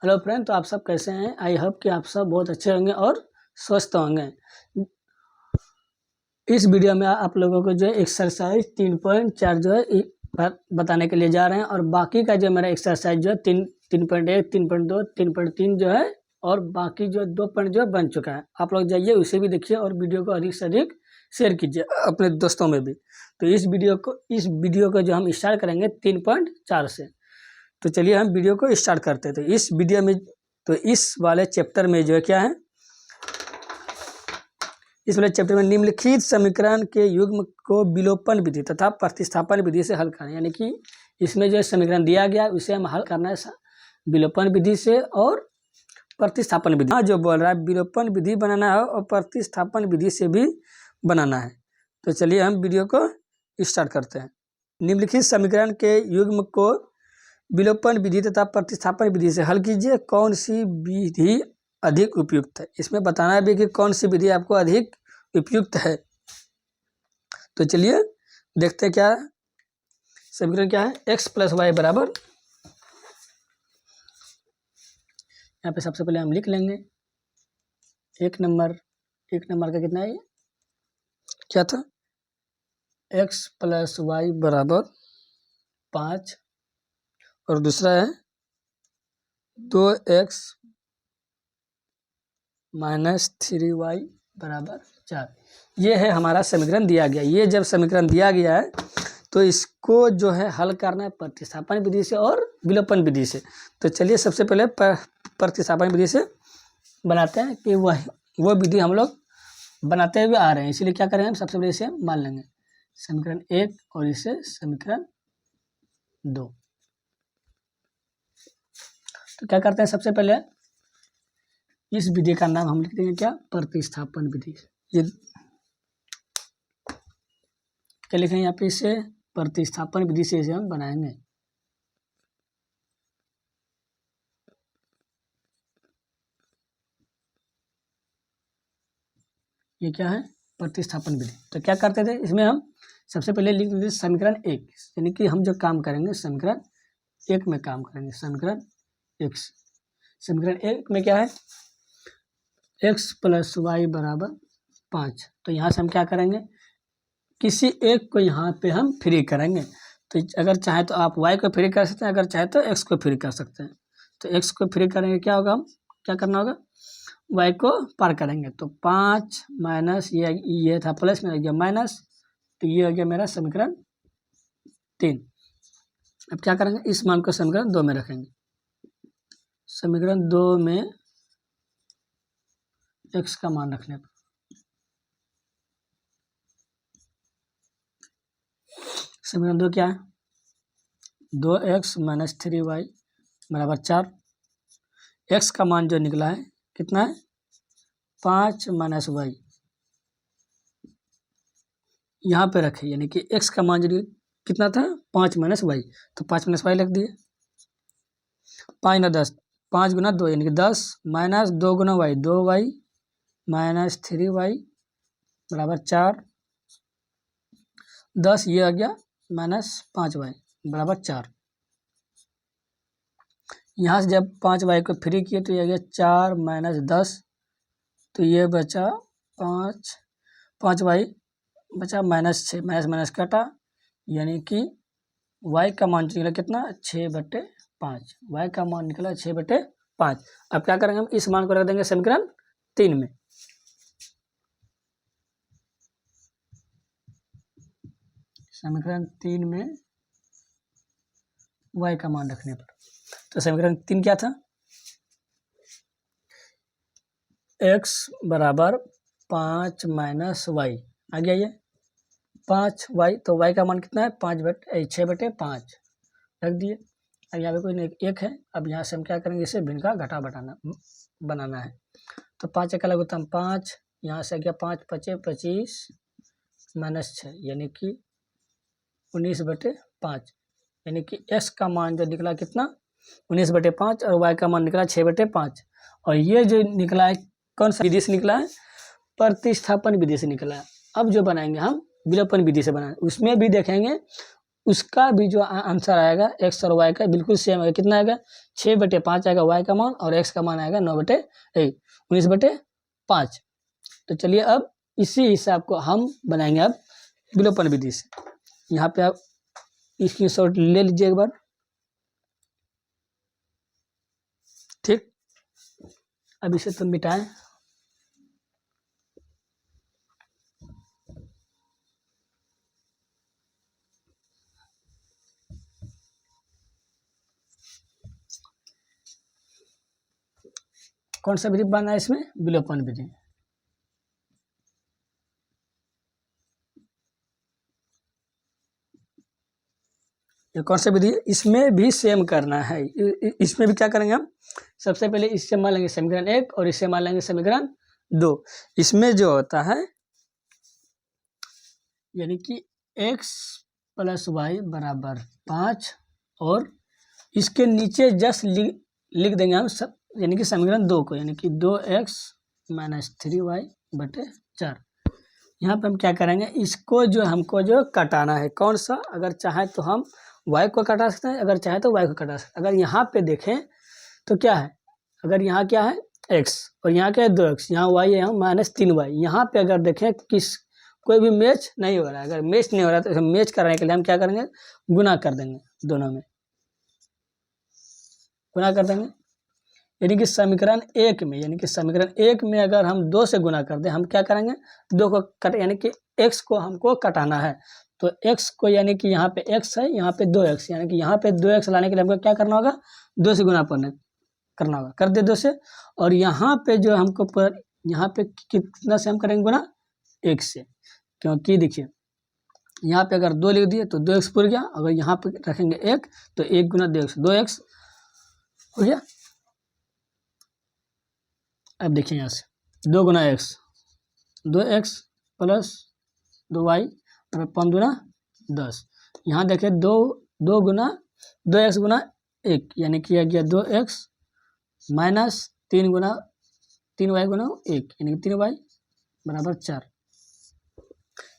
Hello friend, तो आप सब कैसे हैं? आई होप कि आप सब बहुत अच्छे होंगे और स्वस्थ होंगे। इस वीडियो में आप लोगों को जो है एक्सरसाइज 3.4 जो है बताने के लिए जा रहे हैं, और बाकी का जो मेरा एक्सरसाइज जो है 3.1, 3.2, 3.3 जो है, और बाकी जो 2 पॉइंट जो बन चुका है। आप लोग जाइए उसे भी देखिए और वीडियो को अधिक से अधिक शेयर कीजिए अपने दोस्तों में भी। तो इस वीडियो को जो हम स्टार्ट करेंगे 3.4 से। तो चलिए हम वीडियो को स्टार्ट करते हैं। तो इस वीडियो में इस वाले चैप्टर में जो है क्या है, इस वाले चैप्टर में निम्नलिखित समीकरण के युग्म को विलोपन विधि तथा प्रतिस्थापन विधि से हल करें। यानी कि इसमें जो समीकरण दिया गया है उसे हम हल करना है विलोपन विधि से और प्रतिस्थापन विधि। हाँ, जो बोल रहा है विलोपन विधि बनाना है और प्रतिस्थापन विधि से भी बनाना है। तो चलिए हम वीडियो को स्टार्ट करते हैं। निम्नलिखित समीकरण के युग्म को विलोपन विधि तथा प्रतिस्थापन विधि से हल कीजिए। कौन सी विधि अधिक उपयुक्त है? इसमें बताना है भी कि कौन सी विधि आपको अधिक उपयुक्त है। तो चलिए देखते हैं क्या समीकरण क्या है। x + y बराबर, यहाँ पे सबसे पहले हम लिख लेंगे एक नंबर का कितना है, ये क्या था, x + y बराबर 5, और दूसरा है 2x - 3y बराबर 4। ये है हमारा समीकरण दिया गया। ये जब समीकरण दिया गया है तो इसको जो है हल करना है प्रतिस्थापन विधि से और विलोपन विधि से। तो चलिए सबसे पहले प्रतिस्थापन विधि से बनाते हैं कि वो विधि हम लोग बनाते हुए आ रहे हैं, इसलिए क्या करेंगे हम सबसे पहले इसे मान लेंगे समीकरण 1 और इसे समीकरण 2। तो क्या करते हैं, सबसे पहले इस विधि का नाम हम लिख देंगे क्या, प्रतिस्थापन विधि। ये क्या लिखेंगे यहाँ पे, इसे प्रतिस्थापन विधि से इसे हम बनाएंगे। ये क्या है, प्रतिस्थापन विधि। तो क्या करते थे, इसमें हम सबसे पहले लिख देते समीकरण 1, यानी कि हम जो काम करेंगे समीकरण 1 में काम करेंगे। समीकरण 1 में क्या है, x + y बराबर 5। तो यहाँ से हम क्या करेंगे, किसी एक को यहाँ पे हम फ्री करेंगे। तो अगर चाहे तो आप y को फ्री कर सकते हैं, अगर चाहे तो x को फ्री कर सकते हैं। तो x को फ्री करेंगे, क्या होगा, हम क्या करना होगा, y को पार करेंगे। तो 5 माइनस ये था प्लस में आ गया माइनस, तो ये हो गया मेरा समीकरण 3। अब क्या करेंगे, इस मान को समीकरण 2 में रखेंगे। समीकरण 2 में x का मान रखने पर समीकरण 2 क्या है, 2x - 3y बराबर 4। x का मान जो निकला है कितना है, 5 - y यहाँ पे रखे, यानी कि x का मान जो कितना था, 5 - y, तो 5 - y लिख दिए। 5 × 10, 5 × 2 यानी कि 10 माइनस 2 × y 2y - 3y बराबर 4। 10 ये आ गया -5y बराबर 4। यहाँ से जब 5y को फ्री किए तो ये आ गया 4 - 10, तो ये बचा 5y बचा -6, माइनस कटा, यानी कि y का मान निकला कितना, 6/5। y का मान निकला 6/5। अब क्या करेंगे, हम इस मान को रख देंगे समीकरण 3 में। समीकरण 3 में y का मान रखने पर, तो समीकरण 3 क्या था, x बराबर 5 - y आ गया, ये 5y, तो y का मान कितना है, 6/5 रख दिए। अब यहाँ पे कोई नहीं, 1 है। अब यहाँ से हम क्या करेंगे, इसे भिन्न का घटा बनाना है। तो 5 एक अलग होता है 5, यहाँ से गया 5 × 5 = 25 -6, यानी कि 19/5, यानी कि x का मान जो निकला कितना, 19/5, और y का मान निकला 6/5। और ये जो निकला है कौन सा विधि से निकला है, प्रतिस्थापन विधि से निकला है। अब जो बनाएंगे हम विलोपन विधि से बनाएंगे, उसमें भी देखेंगे उसका भी जो आंसर आएगा एक्स और वाई का बिल्कुल सेम आएगा। कितना आएगा? 6/5 आएगा वाई का मान, और एक्स का मान आएगा 19/5। तो चलिए अब इसी हिसाब को हम बनाएंगे अब विलोपन विधि से। यहाँ पे आप स्क्रीनशॉट ले लीजिए एक बार। ठीक, अब इसे तो मिटाएं। कौन सा विधि बनना है इसमें? विलोपन विधि। ये कौन सा विधि है? इसमें भी सेम करना है। इसमें भी क्या करेंगे हम? सबसे पहले इससे मान लेंगे समीकरण 1 और इससे मान लेंगे समीकरण 2। इसमें जो होता है यानी कि x + y = 5 और इसके नीचे जस्ट लिख देंगे हम सब, यानी कि समीकरण 2 को, यानी कि 2x - 3y/4। यहाँ पे हम क्या करेंगे? इसको जो हमको जो कटाना है, कौन सा? अगर चाहे तो हम y को कटा सकते हैं, अगर चाहे तो y को कटा सकते हैं। अगर यहाँ पे देखें तो क्या है? अगर यहाँ क्या है? x और यहाँ क्या है? 2x, यहाँ y है, यहाँ -3y। यहाँ पे अगर देखें कोई भी मैच नहीं हो रहा है। अगर मैच नहीं हो रहा है तो मैच कराने के लिए हम क्या करेंगे? गुना कर देंगे, दोनों में गुना कर देंगे। यानी कि समीकरण 1 में, अगर हम 2 से गुना कर दें, हम क्या करेंगे? 2 को कट, यानी कि x को हमको कटाना है। तो x को, यानी कि यहाँ पे x है, यहाँ पे 2x, यानी कि यहाँ पे 2x लाने के लिए हमको क्या करना होगा? 2 से गुना करना होगा। कर दे 2 से। और यहाँ पे जो हमको यहाँ पे कितना से हम करेंगे गुना? 1 से। क्योंकि देखिए यहाँ पे अगर 2 लिख दिए तो 2x पूर गया। अगर यहाँ पे रखेंगे 1 तो 1 गुना 2x हो गया। अब देखिए यहाँ से 2 गुना x, 2x + 2y और 5 गुना 10। यहाँ देखिए 2 गुना 2x गुना 1, यानी कि आ गया 2x - 3 गुना 3y गुना 1, यानी कि 3y = 4।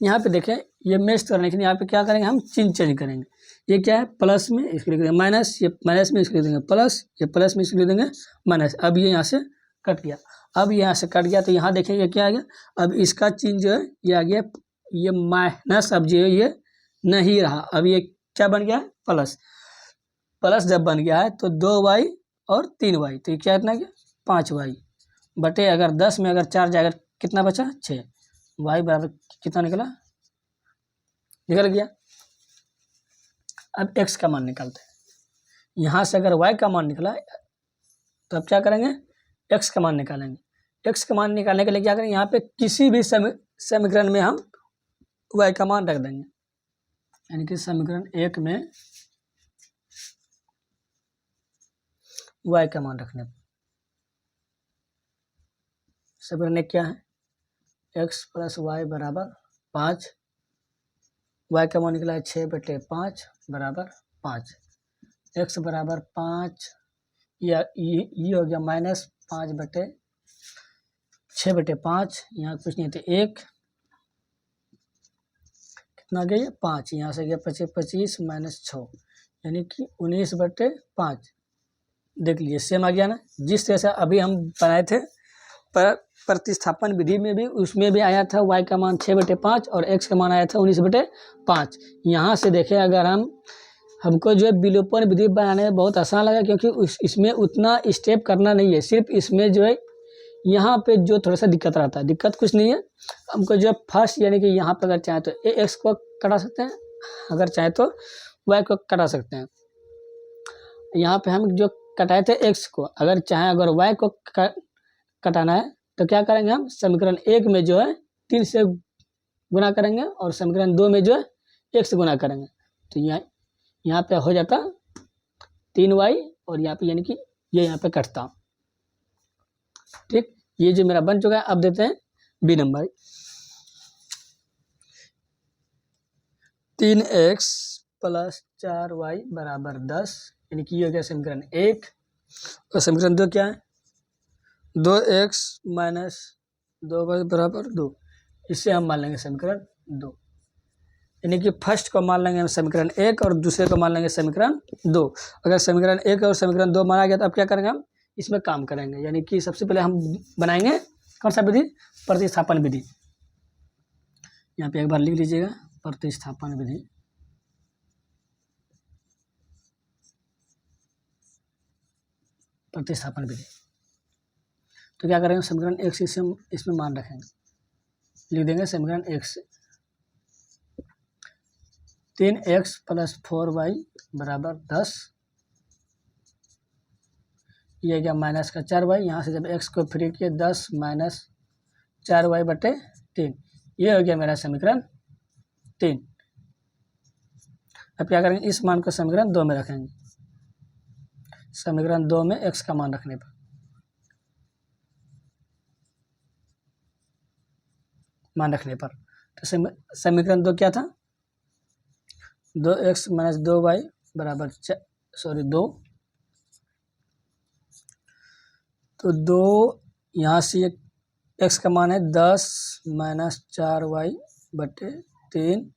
यहाँ पे देखें ये मैच करने के लिए यहाँ पे क्या करेंगे? हम चिन्ह चेंज करेंगे। ये क्या है? प्लस में इसको लिख देंगे माइनस, ये माइनस में इसको लिख देंगे प्लस, ये प्लस में इसको लिख देंगे माइनस। अब ये यहाँ से कट गया। अब यहाँ से कट गया तो यहाँ देखें ये क्या आ गया? अब इसका चिन्ह जो है ये आ गया, ये माइनस। अब जो है ये नहीं रहा, अब ये क्या बन गया है? प्लस। प्लस जब बन गया है तो 2y और 3y, तो ये क्या इतना गया? 5y बटे, अगर 10 में अगर 4 जाएगा कितना बचा? 6। y बराबर कितना निकला? निकल गया। अब x का मान निकालते हैं। यहाँ से अगर y का मान निकला तो अब क्या करेंगे? x का मान निकालेंगे। x का मान निकालने के लिए क्या करेंगे? यहाँ पे किसी भी समीकरण में हम y का मान रख देंगे, यानी कि समीकरण 1 में y का मान रखने पर समीकरण 1 क्या है? x + y = 5। y का मान निकला है 6/5 = 5। x = 5, या ये हो गया -5/6/5। यहाँ कुछ नहीं थे 1, कितना गया? 5। यहाँ से गया 25 - 6, यानी कि 19/5। देख लीजिए सेम आ गया ना। जिस तरह से अभी हम बनाए थे प्रतिस्थापन विधि में भी, उसमें भी आया था y का मान 6/5 और x का मान आया था 19/5। यहाँ से देखें अगर हमको जो है विलोपन विधि बनाने में बहुत आसान लगा, क्योंकि इसमें उतना स्टेप करना नहीं है। सिर्फ इसमें जो है यहाँ पे जो थोड़ा सा दिक्कत रहता है, दिक्कत कुछ नहीं है। हमको जो है फर्स्ट, यानी कि यहाँ पे अगर चाहे तो x को कटा सकते हैं, अगर चाहे तो y को कटा सकते हैं। यहाँ पे हम जो कटाए थे x को, अगर चाहे अगर y को कटाना है तो क्या करेंगे? हम समीकरण 1 में जो है 3 से गुना करेंगे और समीकरण 2 में जो है 1 से गुना करेंगे। तो यहाँ पे हो जाता 3y और यहाँ पे, यानी कि ये यहाँ पे कटता। ठीक, ये जो मेरा बन चुका है। अब देते हैं बी नंबर। 3x + 4y = 10, यानी कि ये हो गया समीकरण 1। और समीकरण 2 क्या है? 2x - 2y = 2। इससे हम मान लेंगे समीकरण 2। यानी कि फर्स्ट को मान लेंगे हम समीकरण 1 और दूसरे को मान लेंगे समीकरण 2। अगर समीकरण 1 और समीकरण 2 माना गया तो अब क्या करेंगे हम इसमें काम करेंगे। यानी कि सबसे पहले हम बनाएंगे कौन सा विधि, प्रतिस्थापन विधि। यहाँ पे एक बार लिख लीजिएगा प्रतिस्थापन विधि। प्रतिस्थापन विधि तो क्या करेंगे समीकरण 1 से हम इसमें मान रखेंगे, लिख देंगे समीकरण 1 से 3x + 4y = 10, ये क्या माइनस का 4y, यहाँ से जब x को फ्री किए 10 - 4y/3, ये हो गया मेरा समीकरण 3। अब क्या करेंगे इस मान को समीकरण 2 में रखेंगे। समीकरण 2 में x का मान रखने पर तो समीकरण 2 क्या था, 2x - 2y = 2। तो 2 यहाँ से x का मान है 10 - 4y/3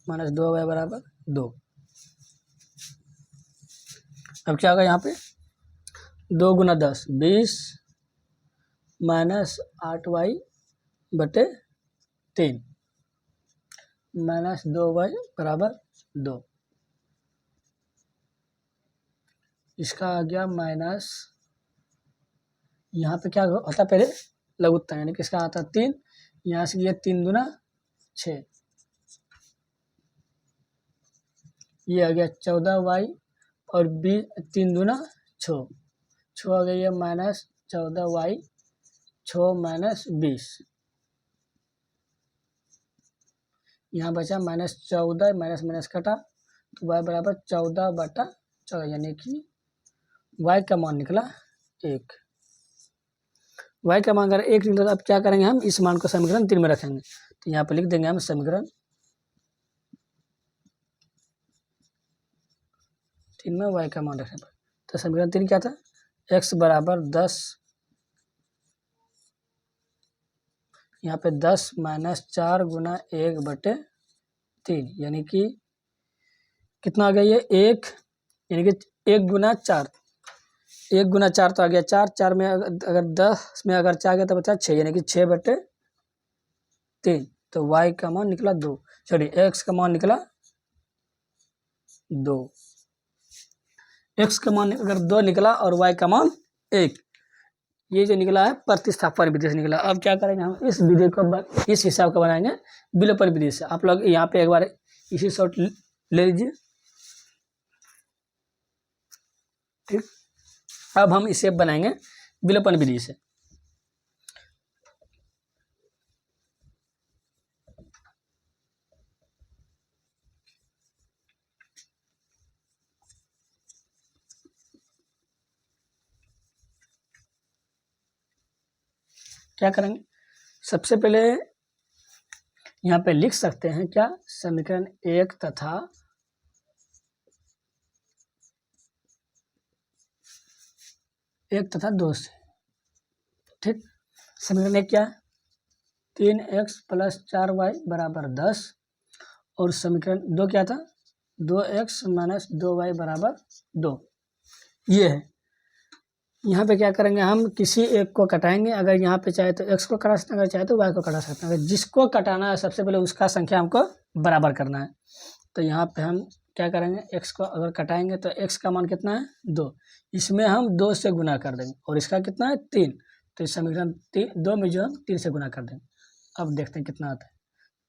- 2y = 2। अब क्या होगा यहाँ पे 2 × 10 20 - 8y/3 - 2y = 2। इसका आ गया माइनस, यहाँ पे क्या होता पहले लघुत्तम, यानी कि इसका आता 3, यहाँ से ये 3 × 6, ये आ गया 14y और 3 × 6, 6 आ गया ये -14y, 6 - 20, यहाँ बचा -14, माइनस माइनस कटा तो y = 14/14, यानी कि y का मान निकला 1। y का मान अगर 1 निकला तो अब क्या करेंगे हम इस मान को समीकरण 3 में रखेंगे। तो यहाँ पे लिख देंगे हम समीकरण 3 में y का मान रखने पर। तो समीकरण 3 क्या था, x = 10, यहाँ पे 10 - 4 × 1/3, यानी कि कितना आ गया ये 1, यानी कि 1 × 4, 1 × 4 तो आ गया 4, 4 में अगर 10 में अगर 4 गया तो बचा 6, यानी कि 6/3। तो y का मान निकला 2, चलिए x का मान निकला 2। x का मान अगर 2 निकला और y का मान 1, ये जो निकला है प्रतिस्थापन विधि से निकला। अब क्या करेंगे हम इस विधि को इस हिसाब का बनाएंगे विलोपन विधि से। आप लोग यहाँ पे एक बार इसी शॉट ले लीजिए, ठीक। अब हम इसे बनाएंगे विलोपन विधि से। क्या करेंगे सबसे पहले यहाँ पे लिख सकते हैं क्या, समीकरण 1 तथा एक तथा 2 से, ठीक। समीकरण 1 क्या है 3x + 4y = 10 और समीकरण 2 क्या था 2x - 2y = 2, ये है। यहाँ पे क्या करेंगे हम किसी एक को कटाएंगे, अगर यहाँ पे चाहे तो x को कटा सकते हैं, अगर चाहे तो y को कटा सकते हैं। अगर जिसको कटाना है सबसे पहले उसका संख्या हमको बराबर करना है। तो यहाँ पे हम क्या करेंगे x को अगर कटाएंगे तो x का मान कितना है 2, इसमें हम 2 से गुना कर देंगे और इसका कितना है 3, तो इस समीकरण 2 में जो हम 3 से गुना कर देंगे। अब देखते हैं कितना आता है,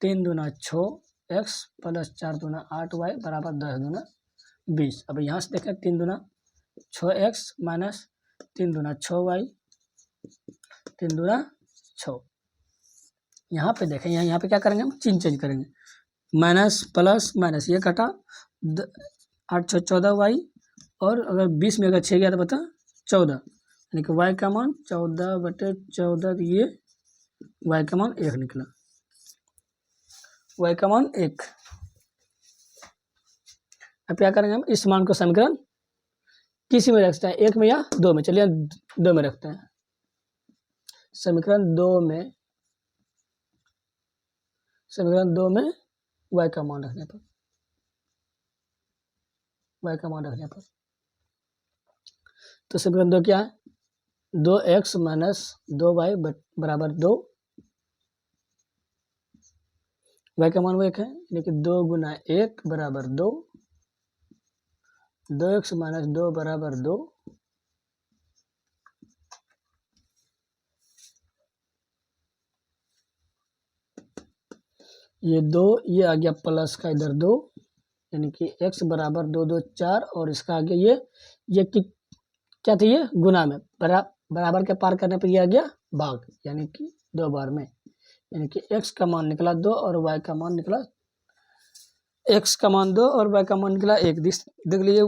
3 दूना 6x + 4 दूना 8y = 10 दूना 20। अब यहाँ से देखें 3 दूना 6x - 3 दूना 6y, 3 दूना 6। यहाँ पे देखें यहाँ पे क्या करेंगे हम चिन्ह चेंज करेंगे, माइनस प्लस माइनस, ये कटा 8 6 14y और अगर 20 में अगर 6 गया तो बता 14, यानी कि y का मान 14/14, ये y का मान 1 निकला, y का मान 1। अब क्या करेंगे हम इस मान को समीकरण किसी में रखते हैं, 1 में या 2 में, चलिए 2 में रखते हैं। समीकरण 2 में y का मान रखने पर, y का मान रखने पर। तो समीकरण 2 क्या है, 2x माइनस 2y बराबर 2, y का मान वो 1 है, यानी कि 2 गुना 1 बराबर 2, 2x माइनस 2 बराबर 2, ये 2, ये आ गया प्लस का इधर 2, यानी कि x बराबर 2 2 4, और इसका आगे ये क्या था, ये गुना में बराबर के पार करने पर ये आ गया भाग, यानी कि 2 बार में, यानी कि x का मान निकला 2 और y का मान निकला, x का मान 2 और y का मान निकला 1। देख लीजिए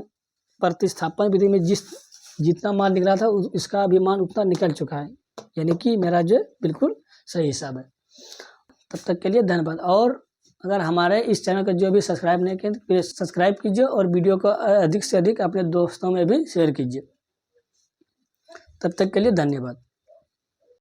प्रतिस्थापन विधि में जितना मान निकला था इसका अभी मान उतना निकल चुका है, यानी कि मेरा जो बिल्कुल सही हिसाब है। तब तक के लिए धन्यवाद। और अगर हमारे इस चैनल को जो भी सब्सक्राइब नहीं किए तो प्लीज़ सब्सक्राइब कीजिए और वीडियो को अधिक से अधिक अपने दोस्तों में भी शेयर कीजिए। तब तक के लिए धन्यवाद।